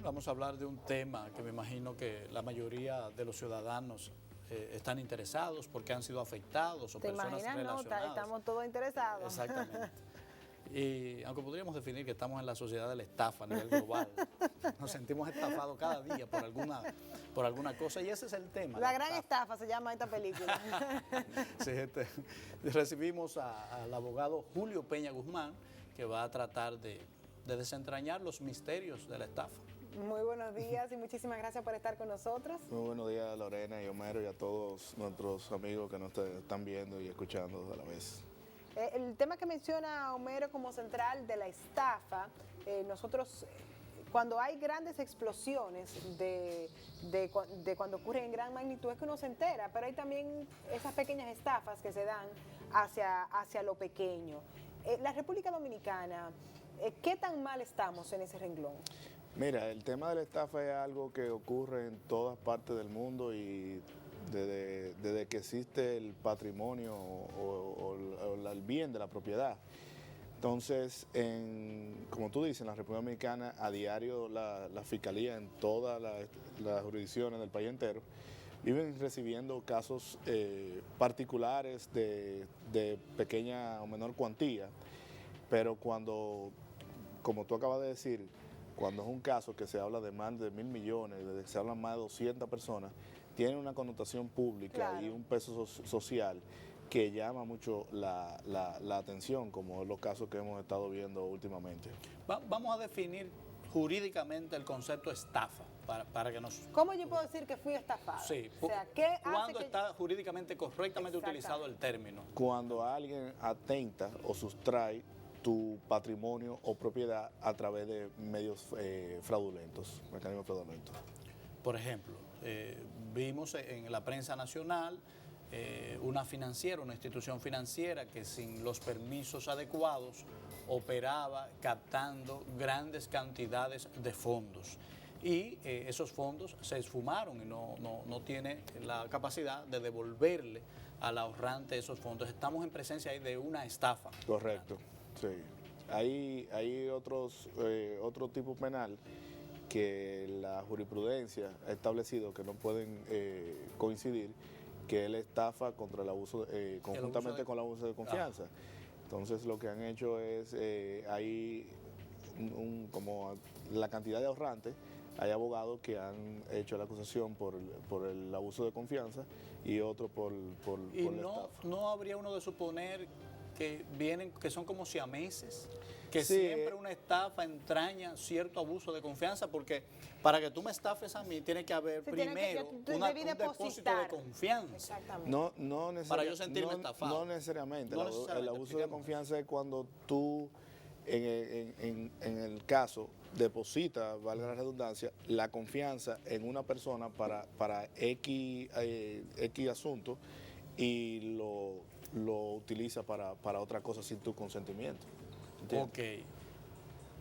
Vamos a hablar de un tema que me imagino que la mayoría de los ciudadanos están interesados porque han sido afectados o ¿Te personas imaginas? relacionadas. No, estamos todos interesados. Exactamente. Y aunque podríamos definir que estamos en la sociedad de la estafa a nivel global, nos sentimos estafados cada día por alguna cosa y ese es el tema. La gran estafa se llama esta película. Sí, recibimos al abogado Julio Peña Guzmán, que va a tratar de desentrañar los misterios de la estafa. Muy buenos días y muchísimas gracias por estar con nosotros. Muy buenos días, Lorena y Homero, y a todos nuestros amigos que nos están viendo y escuchando a la vez. El tema que menciona Homero como central de la estafa, nosotros cuando hay grandes explosiones de cuando ocurren en gran magnitud es que uno se entera, pero hay también esas pequeñas estafas que se dan hacia lo pequeño. La República Dominicana, ¿qué tan mal estamos en ese renglón? Mira, el tema de la estafa es algo que ocurre en todas partes del mundo y desde que existe el patrimonio o el bien de la propiedad. Entonces, como tú dices, en la República Dominicana a diario la Fiscalía en todas las jurisdicciones del país entero viven recibiendo casos particulares de pequeña o menor cuantía, pero cuando, como tú acabas de decir, cuando es un caso que se habla de más de 1.000 millones, de que se hablan más de 200 personas, tiene una connotación pública, claro, y un peso social que llama mucho la atención, como los casos que hemos estado viendo últimamente. Vamos a definir jurídicamente el concepto estafa, para que nos... ¿Cómo yo puedo decir que fui estafado? Sí, o sea, ¿qué hace ¿cuándo que... está jurídicamente correctamente utilizado el término? Cuando alguien atenta o sustrae tu patrimonio o propiedad a través de medios fraudulentos, mecanismos fraudulentos. Por ejemplo, vimos en la prensa nacional una institución financiera que sin los permisos adecuados operaba captando grandes cantidades de fondos. Y esos fondos se esfumaron y no tiene la capacidad de devolverle al ahorrante esos fondos. Estamos en presencia ahí de una estafa. Correcto. Sí, hay otro tipo penal que la jurisprudencia ha establecido que no pueden coincidir, que es la estafa contra el abuso, conjuntamente con el abuso de confianza. Entonces lo que han hecho es, como la cantidad de ahorrantes, hay abogados que han hecho la acusación por el abuso de confianza y otro por la estafa. ¿No habría uno de suponer que son como siameses, que sí, siempre una estafa entraña cierto abuso de confianza? Porque para que tú me estafes a mí tiene que haber primero un depósito de confianza. Exactamente. No para yo sentirme estafado. No necesariamente. El abuso de confianza es cuando tú, en el caso, depositas, valga la redundancia, la confianza en una persona para X asunto y lo utiliza para otra cosa sin tu consentimiento. ¿Entiendes? Ok.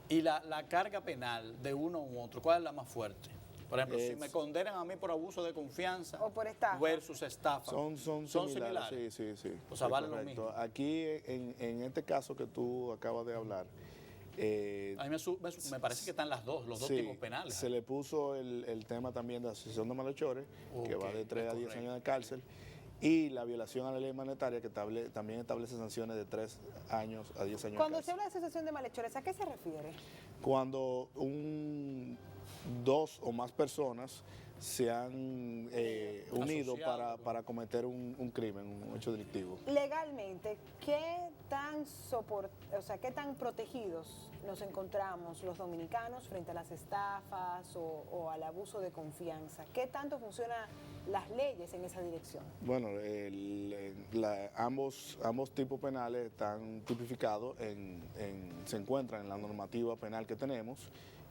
¿Y la carga penal de uno u otro, cuál es la más fuerte? Por ejemplo, si me condenan a mí por abuso de confianza o por estafa versus estafa, son similares. Sí. O sea, vale lo mismo. Aquí, en este caso que tú acabas de hablar, a mí me parece que están los dos tipos penales. Se le puso el tema también de asociación de malhechores, que va de 3 a 10 años de cárcel, y la violación a la ley monetaria, que también establece sanciones de 3 años a 10 años. Cuando se habla de asociación de malhechores, ¿a qué se refiere? Cuando dos o más personas se han unido para cometer un crimen, un hecho delictivo. Legalmente, ¿qué tan protegidos nos encontramos los dominicanos frente a las estafas o al abuso de confianza? ¿Qué tanto funcionan las leyes en esa dirección? Bueno, ambos tipos penales están tipificados, se encuentran en la normativa penal que tenemos,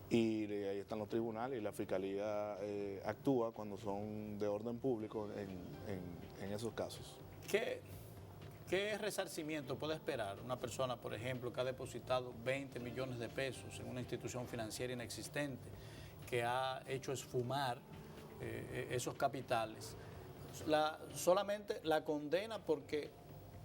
y ahí están los tribunales y la Fiscalía actúa cuando son de orden público en esos casos. ¿Qué resarcimiento puede esperar una persona, por ejemplo, que ha depositado 20 millones de pesos en una institución financiera inexistente, que ha hecho esfumar esos capitales? Solamente la condena porque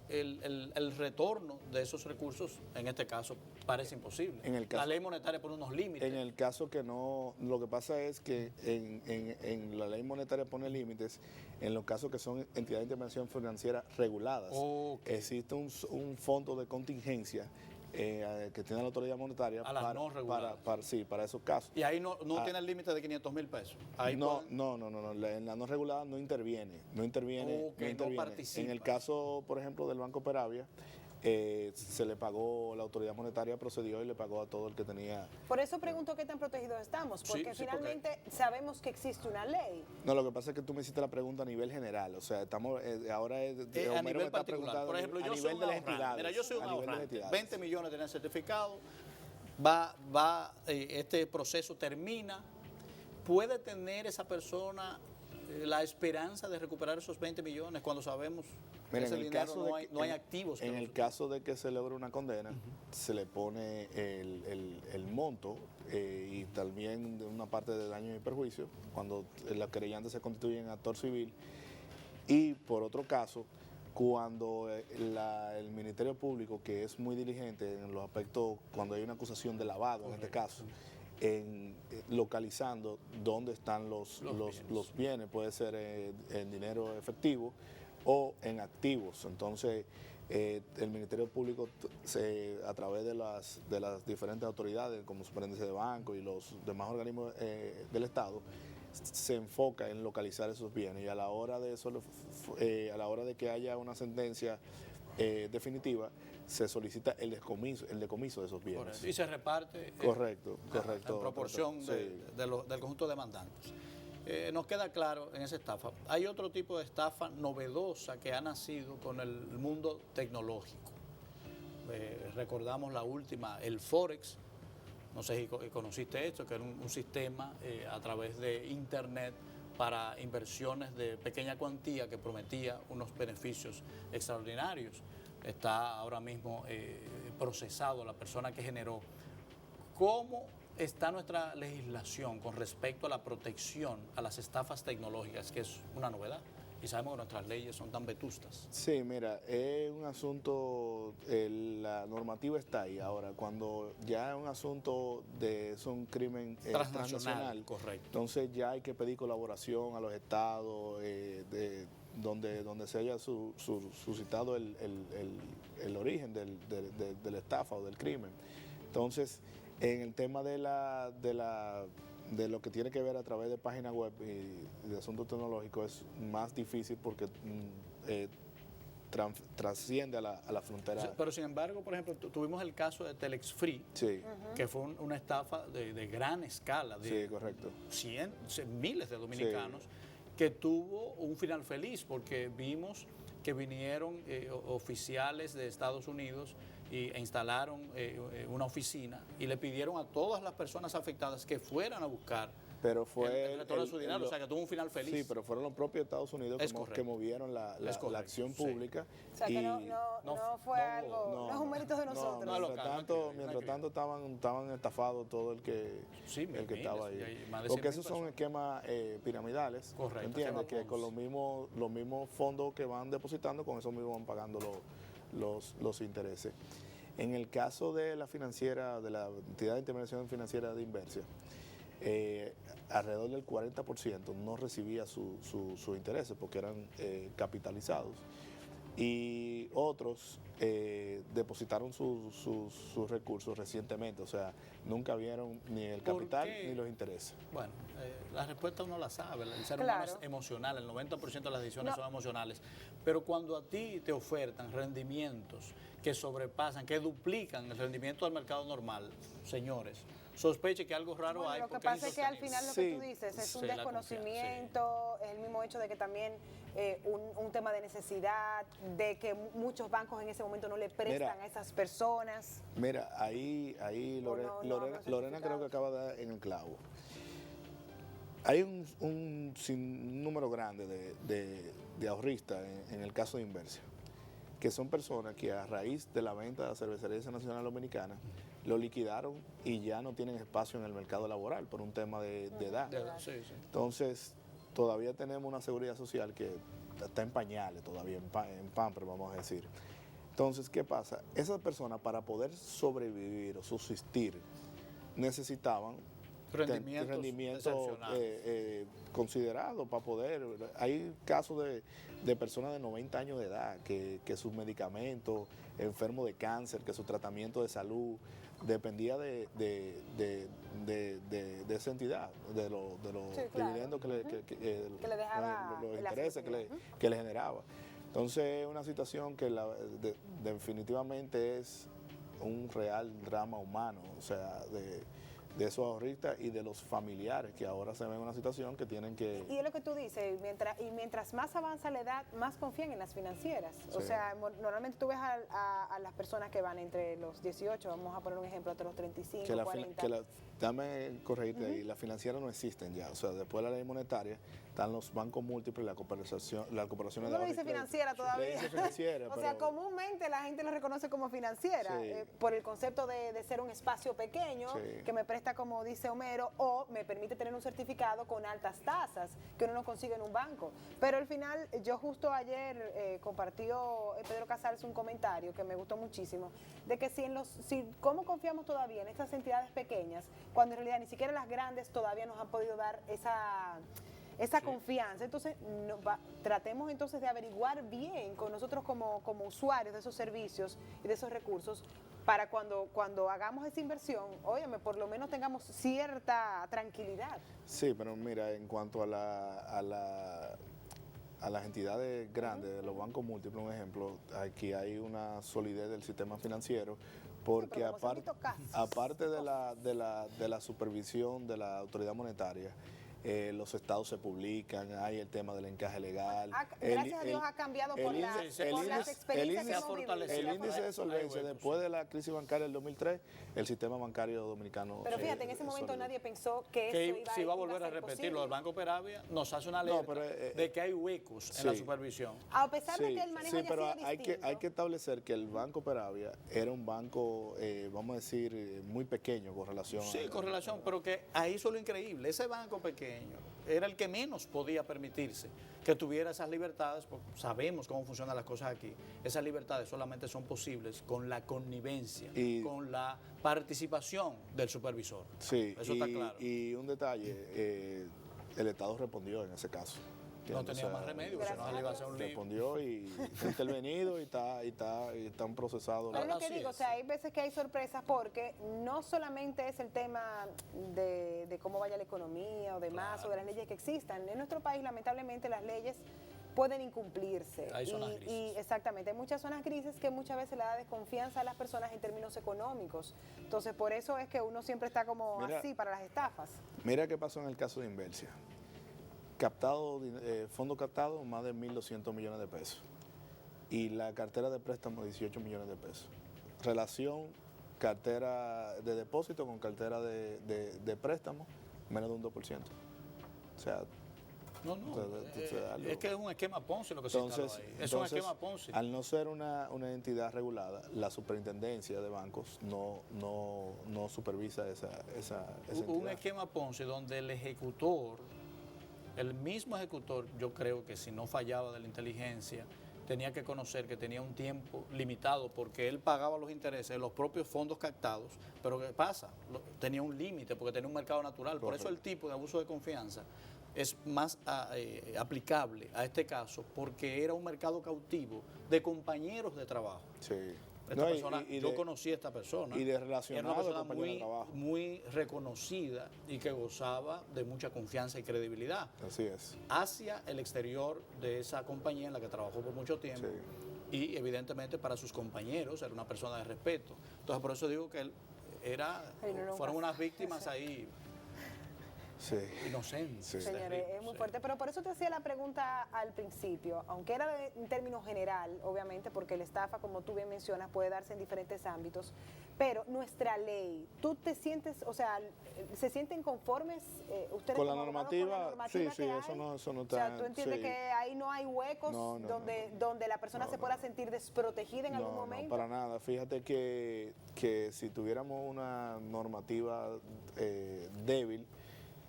el retorno de esos recursos, en este caso, parece imposible. La ley monetaria pone unos límites. En el caso que no, lo que pasa es que en la ley monetaria pone límites en los casos que son entidades de intervención financiera reguladas. Okay. Existe un fondo de contingencia que tiene la autoridad monetaria para esos casos. Y ahí no tiene el límite de 500,000 pesos. Ahí no, en la no regulada no interviene. No participa. En el caso, por ejemplo, del Banco Peravia, se le pagó, la autoridad monetaria procedió y le pagó a todo el que tenía. Por eso pregunto qué tan protegidos estamos, porque finalmente sabemos que existe una ley. No, lo que pasa es que tú me hiciste la pregunta a nivel general, o sea, estamos ahora a nivel particular. Por ejemplo, yo soy un ahorrante. Mira, yo soy un ahorrante. 20 millones tienen certificado, este proceso termina. ¿Puede tener esa persona la esperanza de recuperar esos 20 millones cuando sabemos que ese dinero no hay activos? En el caso de que se logre una condena, se le pone el monto y también de una parte de daño y perjuicio, cuando los querellantes se constituyen actor civil. Y por otro caso, cuando el Ministerio Público, que es muy diligente en los aspectos, cuando hay una acusación de lavado, en este caso, localizando dónde están los bienes, puede ser en dinero efectivo o en activos. Entonces, el Ministerio Público, a través de las diferentes autoridades, como Superintendencia de Banco y los demás organismos del Estado, se enfoca en localizar esos bienes, y a la hora de eso, a la hora de que haya una sentencia definitiva, se solicita el decomiso de esos bienes. Correcto. Y se reparte correcto. En proporción del conjunto de demandantes. Nos queda claro en esa estafa. Hay otro tipo de estafa novedosa que ha nacido con el mundo tecnológico. Recordamos la última, el Forex. No sé si conociste esto, que era un sistema a través de Internet para inversiones de pequeña cuantía que prometía unos beneficios extraordinarios. Está ahora mismo procesado la persona que generó. ¿Cómo está nuestra legislación con respecto a la protección a las estafas tecnológicas, que es una novedad? Y sabemos que nuestras leyes son tan vetustas. Sí, mira, es un asunto, la normativa está ahí. Ahora, cuando ya es un asunto es un crimen transnacional, correcto. Entonces ya hay que pedir colaboración a los estados, donde se haya suscitado el origen de la estafa o del crimen. Entonces, en el tema de lo que tiene que ver a través de páginas web y de asuntos tecnológicos, es más difícil porque trasciende a la frontera. Sí, pero sin embargo, por ejemplo, tuvimos el caso de Telex Free, que fue una estafa de gran escala, de correcto. miles de dominicanos, que tuvo un final feliz, porque vimos que vinieron oficiales de Estados Unidos e instalaron una oficina y le pidieron a todas las personas afectadas que fueran a buscar el retorno de su dinero, o sea que tuvo un final feliz. Sí, pero fueron los propios Estados Unidos que movieron la acción pública. O sea que no fue algo, no es un mérito de nosotros. Mientras tanto estaban estafados todo el que estaba ahí. Porque esos son esquemas piramidales, ¿entiendes? Que con los mismos fondos que van depositando, con esos mismos van pagando los intereses. En el caso de la financiera, de la entidad de intervención financiera de Inversia, alrededor del 40% no recibía sus intereses porque eran capitalizados, y otros depositaron sus recursos recientemente, o sea, nunca vieron ni el capital ni los intereses. Bueno, la respuesta uno la sabe, el ser humano es emocional, el 90% de las decisiones son emocionales, pero cuando a ti te ofertan rendimientos que sobrepasan, que duplican el rendimiento del mercado normal, señores, sospeche que algo raro hay. Lo que pasa es que al final lo que tú dices es un desconocimiento, es el mismo hecho de que también un tema de necesidad, de que muchos bancos en ese momento no le prestan a esas personas. Mira, ahí Lorena creo que acaba de dar en el clavo. Hay un número grande de ahorristas en el caso de Inversia, que son personas que a raíz de la venta de la Cervecería Nacional Dominicana lo liquidaron y ya no tienen espacio en el mercado laboral por un tema de edad. Entonces, todavía tenemos una seguridad social que está en pañales todavía, en pamper, vamos a decir. Entonces, ¿qué pasa? Esas personas para poder sobrevivir o subsistir necesitaban rendimientos considerados para poder. Hay casos de personas de 90 años de edad que sus medicamentos, enfermos de cáncer, que su tratamiento de salud dependía de esa entidad, de los Sí, claro. dividendos Que le dejaba los el intereses asiento. que le generaba. Entonces es una situación que definitivamente es un real drama humano, o sea, de esos ahorristas y de los familiares que ahora se ven en una situación que tienen que... Y es lo que tú dices, mientras más avanza la edad, más confían en las financieras. O Sí. sea, normalmente tú ves a las personas que van entre los 18, vamos a poner un ejemplo, hasta los 35, que 40. dame corregirte ahí, las financieras no existen ya, o sea, después de la ley monetaria están los bancos múltiples, la cooperación de Uno le ahorro y dice crédito. financiera todavía. Le dice financiera, O sea, pero- comúnmente la gente lo reconoce como financiera, Sí. por el concepto de ser un espacio pequeño, Sí. que me presta, como dice Homero, o me permite tener un certificado con altas tasas, que uno no consigue en un banco. Pero al final, yo justo ayer compartió Pedro Casals un comentario que me gustó muchísimo, de que cómo confiamos todavía en estas entidades pequeñas, cuando en realidad ni siquiera las grandes todavía nos han podido dar esa confianza. Entonces, tratemos entonces de averiguar bien con nosotros como usuarios de esos servicios y de esos recursos, para cuando hagamos esa inversión, óyeme, por lo menos tengamos cierta tranquilidad. Sí, pero mira, en cuanto a las entidades grandes, de los bancos múltiples, un ejemplo, aquí hay una solidez del sistema financiero, porque pero como se han visto casos. aparte de la supervisión de la autoridad monetaria, los estados se publican, hay el tema del encaje legal. Gracias a Dios ha cambiado por las experiencias que hemos vivido. El índice de solvencia, después de la crisis bancaria del 2003, el sistema bancario dominicano... Pero fíjate, en ese momento sólido. nadie pensó que Que eso se iba a volver ser a repetir. posible. Lo del Banco Peravia nos hace una alerta pero, de que hay huecos en la supervisión. A pesar de que el manejo sí, haya pero sido hay distinto. que establecer que el Banco Peravia era un banco, vamos a decir, muy pequeño con relación Sí, con relación, pero que ahí hizo lo increíble. Ese banco pequeño era el que menos podía permitirse que tuviera esas libertades, porque sabemos cómo funcionan las cosas aquí. Esas libertades solamente son posibles con la connivencia, con la participación del supervisor. Sí, eso está claro. Y un detalle, el Estado respondió en ese caso. No tenía más remedio, si no se le iba a hacer un lío. Respondió y fue intervenido y están procesados. Pero es lo que Así digo, o es. sea, hay veces que hay sorpresas porque no solamente es el tema de cómo vaya la economía o demás, o de las leyes que existan. En nuestro país, lamentablemente, las leyes pueden incumplirse. Hay zonas Y grises. exactamente, hay muchas zonas grises que muchas veces le da desconfianza a las personas en términos económicos. Entonces, por eso es que uno siempre está como Mira, así para las estafas. Mira qué pasó en el caso de Inversia. Fondo captado, más de 1.200 millones de pesos. Y la cartera de préstamo, 18 millones de pesos. Relación cartera de depósito con cartera de préstamo, menos de un 2%. O sea, No, algo. es que es un esquema Ponzi lo que se instaló ahí. Es un esquema Ponzi. Al no ser una entidad regulada, la superintendencia de bancos no supervisa esa Un entidad. esquema Ponzi donde el ejecutor, el mismo ejecutor, yo creo que si no fallaba de la inteligencia, tenía que conocer que tenía un tiempo limitado porque él pagaba los intereses de los propios fondos captados, pero ¿qué pasa? Tenía un límite porque tenía un mercado natural. Por eso el tipo de abuso de confianza es más aplicable a este caso porque era un mercado cautivo de compañeros de trabajo. Sí. Esta persona, yo conocí a esta persona. Y de Era una relacionado persona compañero de trabajo. muy reconocida y que gozaba de mucha confianza y credibilidad Así es. hacia el exterior de esa compañía en la que trabajó por mucho tiempo. Sí. Y evidentemente para sus compañeros era una persona de respeto. Entonces por eso digo que él fueron unas víctimas ahí Sí. inocentes. Sí. Señores, es muy Sí. fuerte, pero por eso te hacía la pregunta al principio, aunque era en términos general, obviamente, porque la estafa, como tú bien mencionas, puede darse en diferentes ámbitos, pero nuestra ley, ¿tú te sientes, o sea, se sienten conformes ustedes Con la como abogados, normativa? con la normativa Sí, que eso hay? no O sea, está... ¿tú entiendes sí. que ahí no hay huecos No, donde la persona se pueda sentir desprotegida en algún momento? No, para nada. Fíjate que si tuviéramos una normativa débil,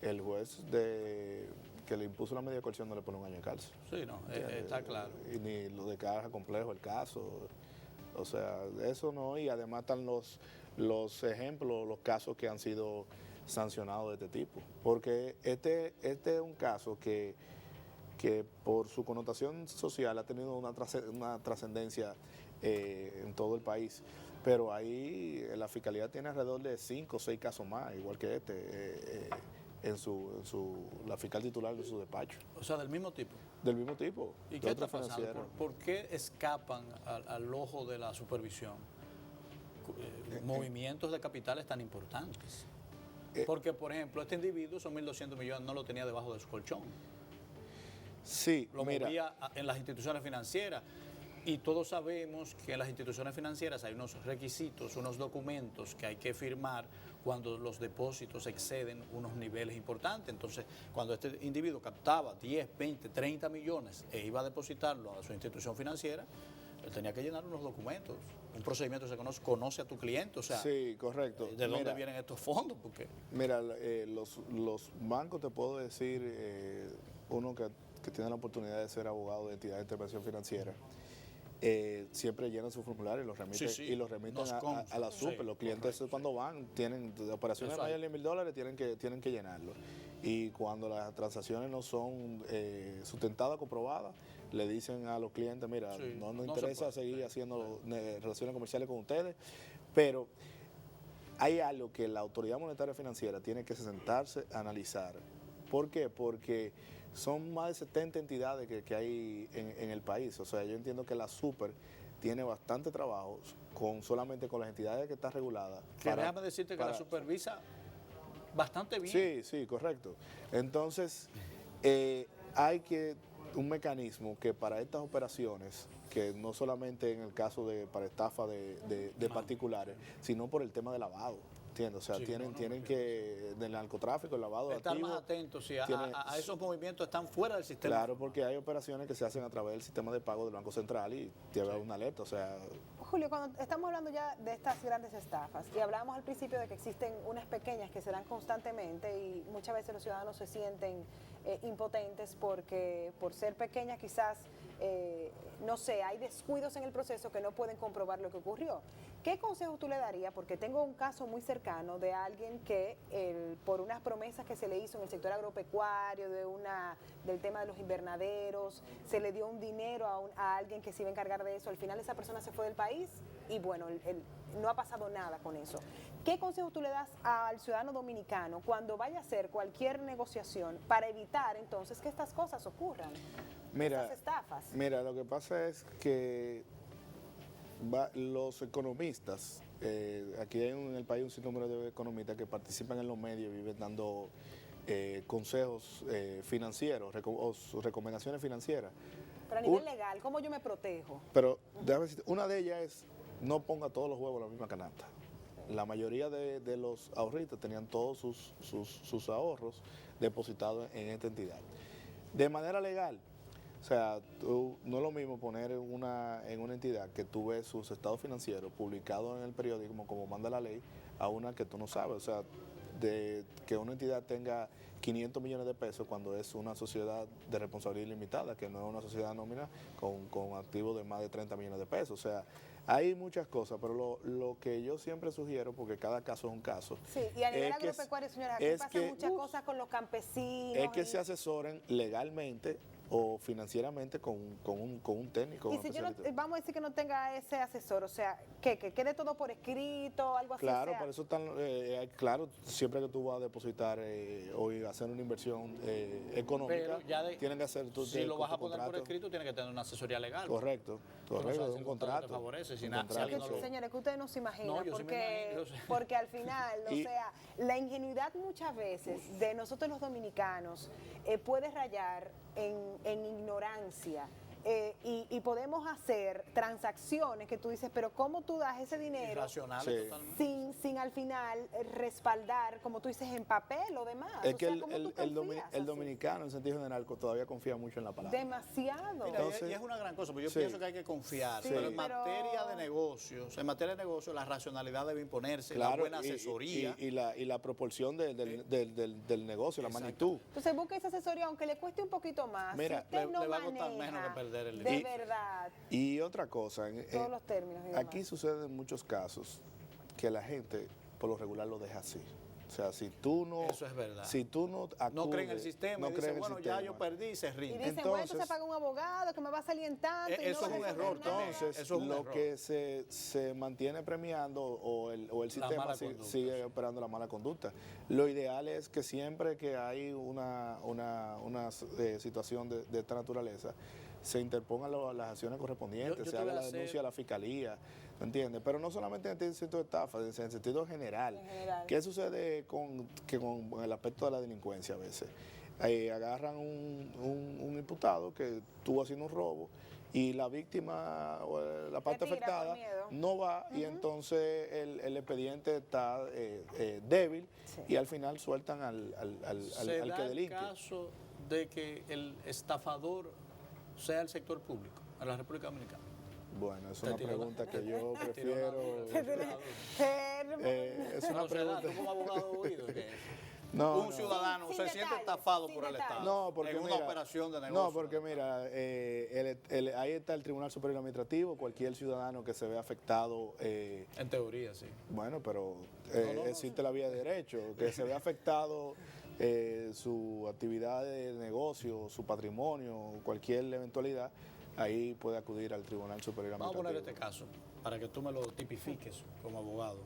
el juez que le impuso la medida de coerción no le pone un año de cárcel. Sí, no, está claro. Y ni lo declara complejo el caso. O sea, eso no, y además están los ejemplos, los casos que han sido sancionados de este tipo. Porque este es un caso que por su connotación social ha tenido una trascendencia en todo el país. Pero ahí la Fiscalía tiene alrededor de 5 o 6 casos más, igual que la fiscal titular de su despacho. O sea, del mismo tipo. Del mismo tipo. ¿Y de qué está otra pasando? financiera. ¿Por qué escapan al ojo de la supervisión movimientos de capitales tan importantes? Porque, por ejemplo, este individuo, esos 1.200 millones, no lo tenía debajo de su colchón. Sí, Lo mira, movía en las instituciones financieras. Y todos sabemos que en las instituciones financieras hay unos requisitos, unos documentos que hay que firmar cuando los depósitos exceden unos niveles importantes. Entonces, cuando este individuo captaba 10, 20, 30 millones e iba a depositarlo a su institución financiera, él tenía que llenar unos documentos. Un procedimiento se conoce a tu cliente, o sea, sí, correcto. ¿de dónde Mira, vienen estos fondos? Porque Mira, los bancos, te puedo decir, uno que tiene la oportunidad de ser abogado de entidad de intervención financiera, siempre llenan su formulario y los remiten, Sí, sí, y los remiten nos consta, a la super. sí, los clientes correcto, cuando van, tienen de operaciones Exacto. mayores de $1.000, tienen que llenarlo. Y cuando las transacciones no son sustentadas, comprobadas, le dicen a los clientes, mira, Sí, no nos no se interesa puede, seguir sí, haciendo relaciones comerciales con ustedes, pero hay algo que la Autoridad Monetaria Financiera tiene que sentarse a analizar. ¿Por qué? Porque son más de 70 entidades que hay en el país. O sea, yo entiendo que la super tiene bastante trabajo solamente con las entidades que está regulada. que déjame decirte que la supervisa bastante bien. Sí, sí, correcto. Entonces, hay un mecanismo que para estas operaciones, que no solamente en el caso para estafa de particulares, sino por el tema de lavado. ¿Entiendes? O sea, Sí, tienen que, del narcotráfico, el lavado de Estar activos. más atentos, sí, tiene- a esos movimientos están fuera del sistema. Claro, porque hay operaciones que se hacen a través del sistema de pago del Banco Central y lleva una alerta, o sea, Julio, cuando estamos hablando ya de estas grandes estafas y hablábamos al principio de que existen unas pequeñas que se dan constantemente y muchas veces los ciudadanos se sienten impotentes porque por ser pequeñas quizás, no sé, hay descuidos en el proceso que no pueden comprobar lo que ocurrió. ¿Qué consejo tú le darías? Porque tengo un caso muy cercano de alguien que por unas promesas que se le hizo en el sector agropecuario, del tema de los invernaderos, se le dio un dinero a alguien que se iba a encargar de eso. Al final esa persona se fue del país y bueno, no ha pasado nada con eso. ¿Qué consejo tú le das al ciudadano dominicano cuando vaya a hacer cualquier negociación para evitar entonces que estas cosas ocurran? Estas estafas. Mira, lo que pasa es que los economistas, aquí hay en el país un sinnúmero de economistas que participan en los medios y viven dando consejos financieros o recomendaciones financieras. Pero a nivel legal, ¿cómo yo me protejo? Pero déjame decirte, una de ellas es no ponga todos los huevos en la misma canasta. La mayoría de los ahorristas tenían todos sus ahorros depositados en esta entidad. De manera legal, o sea, no es lo mismo poner en una entidad que tú ves sus estados financieros publicados en el periódico como manda la ley, a una que tú no sabes. O sea, que una entidad tenga 500 millones de pesos cuando es una sociedad de responsabilidad limitada, que no es una sociedad anónima con activos de más de 30 millones de pesos. O sea, hay muchas cosas, pero lo que yo siempre sugiero, porque cada caso es un caso. Sí, y a nivel agropecuario, señora, aquí pasan muchas cosas con los campesinos. Es que se asesoren legalmente o financieramente con un técnico. Y si yo no, vamos a decir que no tenga ese asesor, o sea, que quede todo por escrito, algo así. Claro, o sea, por eso están, claro, siempre que tú vas a depositar o hacer una inversión económica, tienen que hacer tu si lo vas a poner contrato. por escrito, tiene que tener una asesoría legal. Correcto, un contrato. Te favorece, si contrato, no lo... Señores, que ustedes no se imaginan, No, yo sí me imagino. porque al final, o sea, la ingenuidad muchas veces de nosotros los dominicanos puede rayar en ignorancia. Y podemos hacer transacciones que tú dices, pero ¿cómo tú das ese dinero Irracionales, totalmente. sin al final respaldar, como tú dices, en papel o demás? Es o que sea, el dominicano en sentido general todavía confía mucho en la palabra. Demasiado. Mira, Entonces, y es una gran cosa, porque yo sí. pienso que hay que confiar. Sí, pero en pero- materia de negocios, la racionalidad debe imponerse, la Claro, buena asesoría. y la proporción del negocio, la magnitud. Entonces busque esa asesoría, aunque le cueste un poquito más. Mira, si usted no le va a costar maneja menos que perder. perder el De dinero. verdad, Y otra cosa, todos los términos. y demás. aquí sucede en muchos casos que la gente por lo regular lo deja así. O sea, si tú no... Eso es verdad. Si tú no acudes, No creen en el sistema no y creen dicen, en el bueno, ya sistema. yo perdí y se Y rinde. dicen, bueno, Entonces- entonces paga un abogado que me va a salir en tanto. y no eso va es a un resolver error nada. también. Entonces, Eso es un lo error. que se mantiene premiando o el sistema mala conducta, sigue sí. operando la mala conducta. Lo ideal es que siempre que hay una situación de esta naturaleza, se interpongan las acciones correspondientes, Yo se te haga voy a la hacer- denuncia a la fiscalía, ¿me entiendes? Pero no solamente en el sentido de estafa, en el sentido general. En general. ¿Qué sucede con el aspecto de la delincuencia a veces? Agarran un imputado que estuvo haciendo un robo y la víctima o la parte tira por afectada miedo. no va y entonces el expediente está débil Sí. y al final sueltan al Se que da el delinque. caso de que el estafador sea el sector público en la República Dominicana. Bueno, es Te una tiró la- pregunta que yo te tiró la- prefiero. Es una No se da, pregunta. tú como abogado oído que No, un no. ciudadano Sin se siente detalles, estafado sin por el detalles. Estado No, porque en una mira, operación de negocio. No, porque mira, ahí está el Tribunal Superior Administrativo, cualquier ciudadano que se vea afectado, En teoría, sí. bueno, pero no, existe la vía de derecho, que se vea afectado su actividad de negocio, su patrimonio, cualquier eventualidad, ahí puede acudir al Tribunal Superior Vamos a poner Administrativo. este caso para que tú me lo tipifiques como abogado.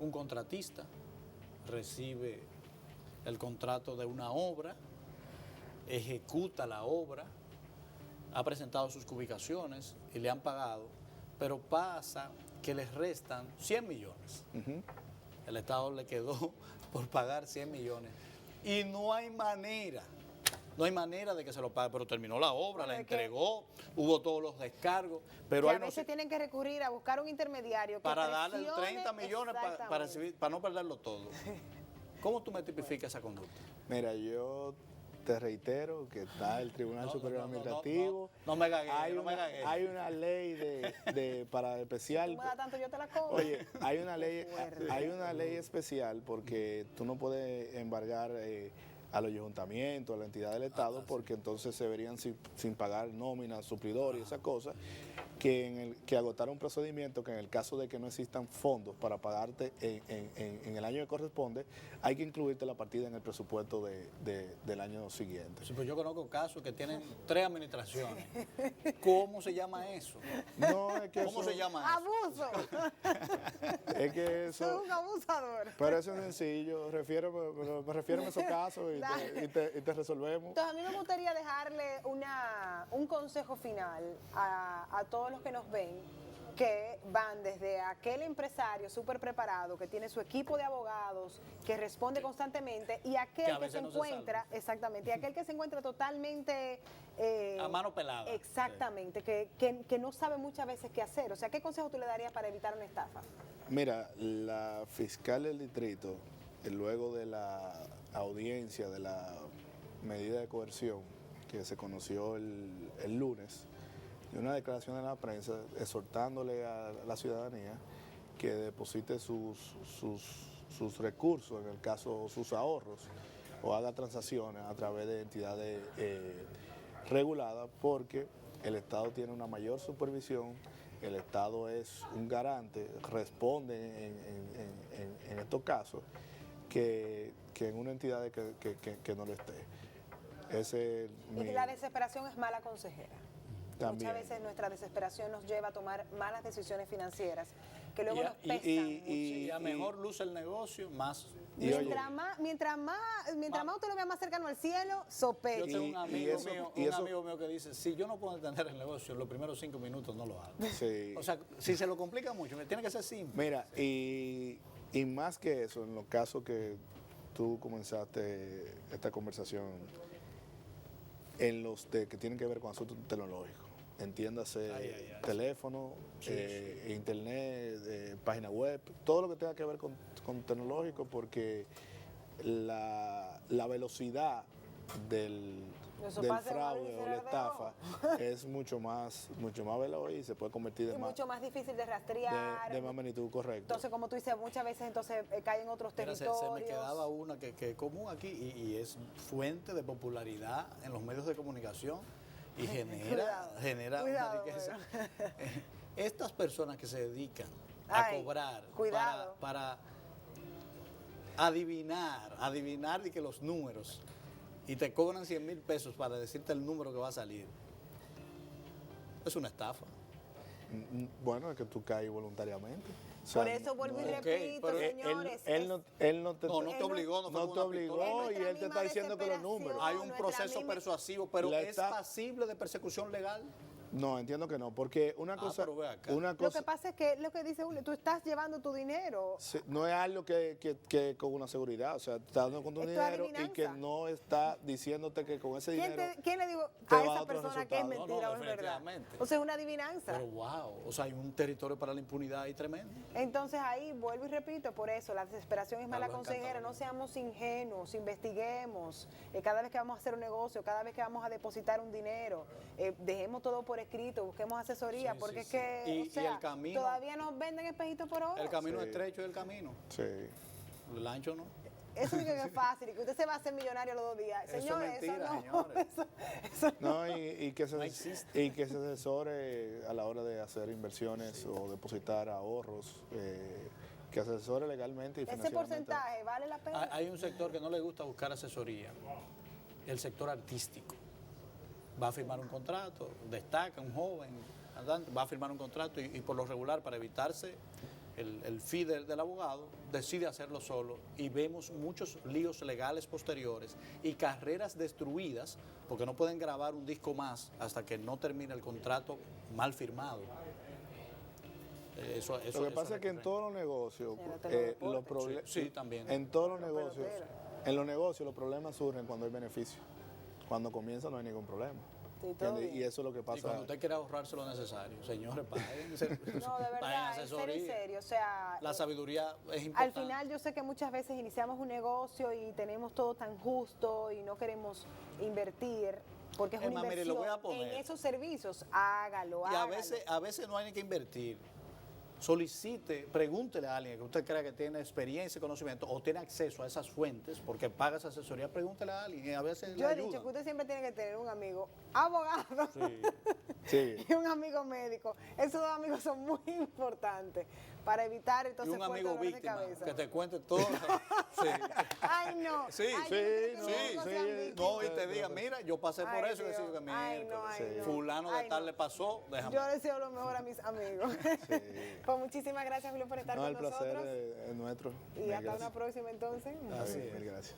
Un contratista recibe el contrato de una obra, ejecuta la obra, ha presentado sus cubicaciones y le han pagado, pero pasa que les restan 100 millones. Ujú. El Estado le quedó por pagar 100 millones y no hay manera. No hay manera de que se lo pague, pero terminó la obra, Bueno, la es que- entregó, hubo todos los descargos, pero Que a ahí no veces se- tienen que recurrir a buscar un intermediario que para darle presione 30 millones exactamente. para no perderlo todo. ¿Cómo tú me tipificas esa conducta? Mira, yo te reitero que está el Tribunal No, Superior no, no, no, Administrativo. no me gagué, hay no me una, gagué. hay una ley para Tú especial. me das tanto, yo te la cobro. Oye, hay una ley, fuerte. hay una ley especial porque tú no puedes embargar a los ayuntamientos, a la entidad del Estado, porque entonces se verían sin pagar nóminas, suplidores y esas cosas, que agotar un procedimiento que en el caso de que no existan fondos para pagarte en el año que corresponde, hay que incluirte la partida en el presupuesto del año siguiente. Sí, pues yo conozco casos que tienen 3 administraciones. ¿Cómo se llama eso? No, es que ¿Cómo eso, se llama eso? ¡Abuso! es que Soy eso, un abusador. pero eso es sencillo, me refiero a esos casos y te resolvemos. Entonces, a mí me gustaría dejarle un consejo final a todos los que nos ven, que van desde aquel empresario súper preparado, que tiene su equipo de abogados, que responde constantemente, y Que a aquel que veces se no se encuentra, exactamente, y aquel que se encuentra totalmente... A mano pelada. Exactamente, que no sabe muchas veces qué hacer. O sea, ¿qué consejo tú le darías para evitar una estafa? Mira, la fiscal del distrito, luego de la audiencia de la medida de coerción que se conoció el lunes, dio una declaración en la prensa exhortándole a la ciudadanía que deposite sus recursos, en el caso sus ahorros, o haga transacciones a través de entidades reguladas, porque el Estado tiene una mayor supervisión, el Estado es un garante, responde en estos casos, que en una entidad que no lo esté. Ese es Y mi- la desesperación es mala consejera. También. Muchas veces nuestra desesperación nos lleva a tomar malas decisiones financieras que luego Y a- nos pesan y- mucho. Y a mejor luce el negocio, más. Y oye- Mientras más usted lo vea más cercano al cielo, sospeche. Yo tengo un amigo eso- mío, y un eso- amigo mío que dice, si yo no puedo entender el negocio, los primeros 5 minutos no lo hago. Sí. O sea, si se lo complica mucho, tiene que ser simple. Mira, y más que eso, en los casos que tú comenzaste esta conversación, en los que tienen que ver con asuntos tecnológicos, entiéndase Ay. teléfono, Sí, internet, página web, todo lo que tenga que ver con tecnológico, porque la velocidad del Eso del pasa en fraude abrir y o la cerrar de estafa es mucho más veloz y se puede convertir Y en más, mucho más difícil de rastrear. de más magnitud, correcto. Entonces, como tú dices, muchas veces caen en otros Mira, territorios. se me quedaba una que es común aquí y es fuente de popularidad en los medios de comunicación y genera Cuidado, una riqueza. Estas personas que se dedican Ay, a cobrar cuidado. para adivinar y que los números, y te cobran 100,000 pesos para decirte el número que va a salir, es una estafa. Bueno, es que tú caes voluntariamente. O sea, Por eso vuelvo y no, repito, pero señores. él no te No te obligó, no fue no con te una pistola. obligó y Es nuestra él te está misma diciendo que los números. desesperación. Hay un nuestra proceso misma- persuasivo, pero La ¿es esta- pasible de persecución legal? No, entiendo que no, porque una cosa, pero ve acá. una Lo cosa que pasa es que lo que dice Julio, tú estás llevando tu dinero. no es algo que con una seguridad, o sea, estás dando con tu Es tu dinero y adivinanza. que no está diciénte que con ese dinero. ¿Quién le digo te a va a esa otro persona que es resultado? mentira No, o es verdad? definitivamente. O sea, es una adivinanza. Pero wow, o sea, hay un territorio para la impunidad ahí tremendo. Entonces ahí vuelvo y repito, por eso la desesperación es mala Hablo consejera, encantado. no seamos ingenuos, investiguemos, cada vez que vamos a hacer un negocio, cada vez que vamos a depositar un dinero, dejemos todo por escrito, busquemos asesoría, Sí, porque sí, es que sí. Y o sea, el camino- todavía nos venden espejitos por oro. El camino Sí. estrecho es el camino, Sí. el ancho no. Eso sí que es fácil, y que usted se va a hacer millonario los 2 días. Eso es Señores, mentira, eso no, señores. eso no. No, y que No existe. y que se asesore a la hora de hacer inversiones o depositar ahorros, que asesore legalmente y Ese financieramente. porcentaje vale la pena. Hay un sector que no le gusta buscar asesoría, el sector artístico. Va a firmar un contrato, destaca un joven, andante, va a firmar un contrato y por lo regular, para evitarse el fee del abogado, decide hacerlo solo y vemos muchos líos legales posteriores y carreras destruidas porque no pueden grabar un disco más hasta que no termine el contrato mal firmado. Lo que pasa es que en todos los negocios, los problemas, Sí, también. en todos los negocios, pelotera. en los negocios los problemas surgen cuando hay beneficio. Cuando comienza no hay ningún problema. Sí, todo ¿Entiendes? bien. Y eso es lo que Y cuando pasa. usted quiere ahorrarse lo necesario, señores, paguen, No, de paguen verdad, en asesoría. serio, o sea, La sabiduría es al importante. final yo sé que muchas veces iniciamos un negocio y tenemos todo tan justo y no queremos invertir porque es Es una más, mire, inversión lo voy a poner. en esos servicios. Hágalo, Y hágalo. a veces no hay ni que invertir. Solicite, pregúntele a alguien que usted crea que tiene experiencia y conocimiento o tiene acceso a esas fuentes porque paga esa asesoría, pregúntele a alguien y a veces Yo le he dicho que ayudan. usted siempre tiene que tener un amigo abogado Sí. Sí. y un amigo médico. Esos 2 amigos son muy importantes para evitar Y entonces un fuertes amigo dolores de víctima cabeza. que te cuente todo. Sí. Ay, no. Sí, Ay, yo no quiero que mis amigos sean víctimas. No, y te diga, mira, yo pasé por Ay, eso y Dios. decido que mi Ay, no, ay, no. fulano de Ay, tal no. le pasó, déjame. Yo deseo lo mejor a mis amigos. Pues muchísimas gracias, Julio, por estar No, con el placer nosotros. es nuestro. Y Mil hasta una gracias. próxima entonces. Así Bien, es. mil gracias.